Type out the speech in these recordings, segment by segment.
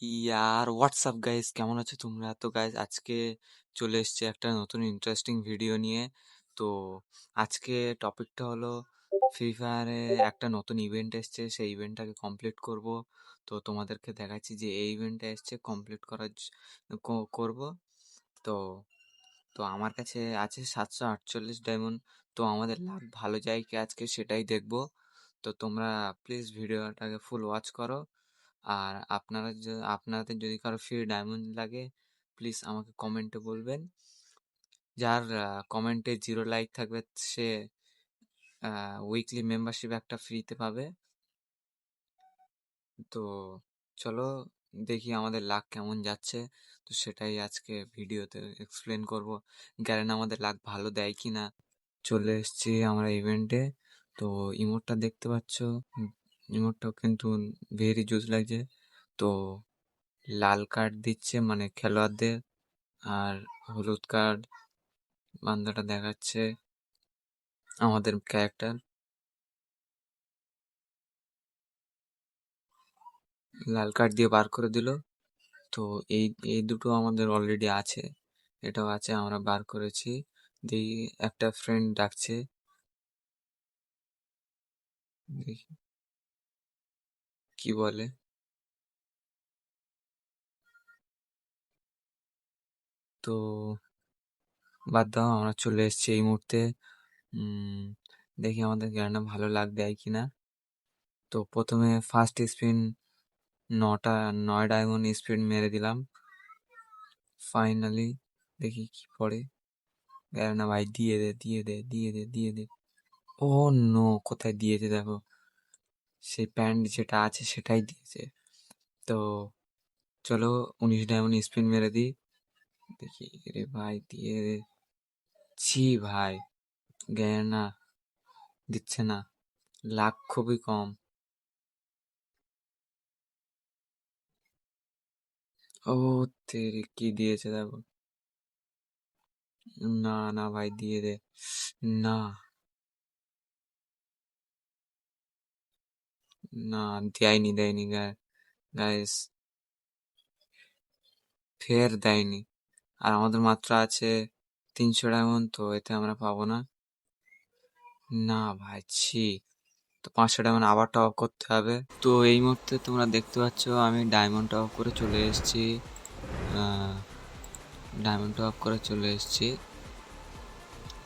ইয়ার WhatsApp guys, কেমন আছো তোমরা? তো গাইস, আজকে চলে এসেছি একটা নতুন ইন্টারেস্টিং ভিডিও নিয়ে। তো আজকে টপিকটা হলো ফ্রি ফায়ারে একটা নতুন ইভেন্ট এসছে, সেই ইভেন্টটাকে কমপ্লিট করব। তো তোমাদেরকে দেখাচ্ছি যে এই ইভেন্টটা এসছে কমপ্লিট করব। তো তো আমার কাছে আছে 748 ডায়মন্ড। তো আমাদের লাক ভালো যায় কি আজকে সেটাই দেখবো। তো তোমরা প্লিজ ভিডিওটাকে ফুল ওয়াচ করো। আর আপনাদের যদি কারো ফ্রি ডায়মন্ড লাগে, প্লিজ আমাকে কমেন্টে বলবেন। যার কমেন্টে 0 লাইক থাকবে সে উইকলি মেম্বারশিপ একটা ফ্রিতে পাবে। তো চলো দেখি আমাদের লাক কেমন যাচ্ছে। তো সেটাই আজকে ভিডিওতে এক্সপ্লেন করব। গ্যারেন আমাদের লাক ভালো দেয় কি না। চলে এসেছি আমরা ইভেন্টে। তো ইমোটটা দেখতে পাচ্ছ, ইমোটটাও কিন্তু ভেরি জুস লাগছে। তো লাল কার্ড দিচ্ছে মানে খেলোয়াড়দের, আর হলুদ কার্ড বান্দাটা দেখাচ্ছে আমাদের ক্যারেক্টার। লাল কার্ড দিয়ে বার করে দিল। তো এই এই দুটো আমাদের অলরেডি আছে, এটাও আছে, আমরা বার করেছি। দেখি একটা ফ্রেন্ড ডাকছে, দেখি কি বলে। তো বাদ দাও, আমরা চলে এসেছি এই মুহূর্তে। দেখি আমাদের জ্ঞানটা ভালো লাগ দেয় কিনা। তো প্রথমে ফার্স্ট স্পিন 9 ডায়মন্ড স্পিন মেরে দিলাম। ফাইনালি দেখি কি পড়ে। না ভাই, দিয়ে দে দিয়ে দে দিয়ে দে দিয়ে দে। ও নো, কোথায় দিয়েছে দেখো, সেই প্যান্ট যেটা আছে সেটাই দিয়েছে। তো চলো 19 ডায়মন্ড স্পিন মেরে দিই, দেখি। রে ভাই, দিয়ে দে। ছি ভাই, না, দিচ্ছে না, লাখ খুবই কম। ও তেরি, কি দিয়েছে দেখো। না না ভাই, দিয়ে দে। না না, দেয়নি দেয়নি গাইস, ফের দেয়নি। আর আমাদের মাত্র আছে 300 ডায়মন্ড, তো এতে আমরা পাবো না। না ভাই, ছি। তো 500 ডায়মন্ড আবার টপ আপ করতে হবে। তো এই মুহূর্তে তোমরা দেখতে পাচ্ছ আমি ডায়মন্ড টপ আপ করে চলে এসেছি। ডায়মন্ড টপ আপ করে চলে এসেছি।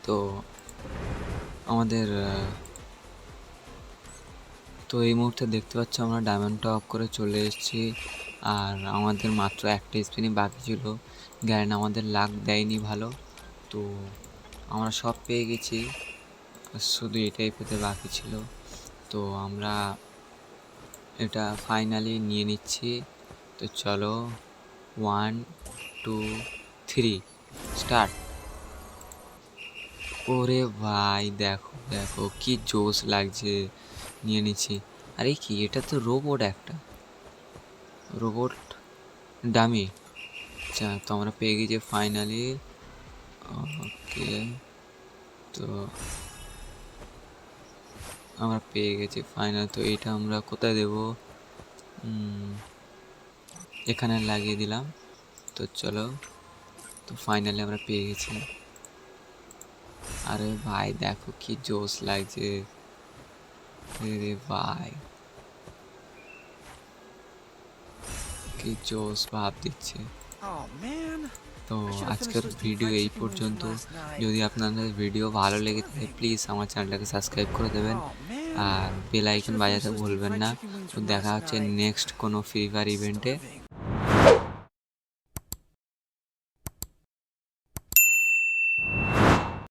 তো আমাদের তো এই মুহূর্তে দেখতে পাচ্ছ আমরা ডায়মন্ড টপ আপ করে চলে এসেছি। আর আমাদের মাত্র একটা স্পিনই বাকি ছিল। গ্যারেন আমাদের লাক দেয়নি ভালো। তো আমরা সব পেয়ে গেছি, শুধু এটাই পেতে বাকি ছিল। তো আমরা এটা ফাইনালি নিয়ে নিচ্ছি। তো চলো 1 2 3 স্টার্ট। ওরে ভাই, দেখো দেখো কি জোশ লাগছে, নিয়ে নিচ্ছি। আরে কি, এটা তো রোবট, একটা রোবট ডামি। আচ্ছা, তো আমরা পেয়ে গেছি ফাইনালি। ওকে, তো আমরা পেয়ে গেছি ফাইনাল। তো এটা আমরা কোথায় দেব? এখানে লাগিয়ে দিলাম। তো চলো, তো ফাইনালি আমরা পেয়ে গেছি। আরে ভাই দেখো কি জোশ লাগছে রে ভাই, কি জোশ ভাব দিচ্ছে। তো আজকের ভিডিও এই পর্যন্ত। যদি আপনাদের ভিডিও ভালো লেগে থাকে প্লিজ আমার চ্যানেলটাকে সাবস্ক্রাইব করে দেবেন, আর বেল আইকন বাজাতে ভুলবেন না। তো দেখা হচ্ছে নেক্সট কোনো ফ্রি ফায়ার ইভেন্টে।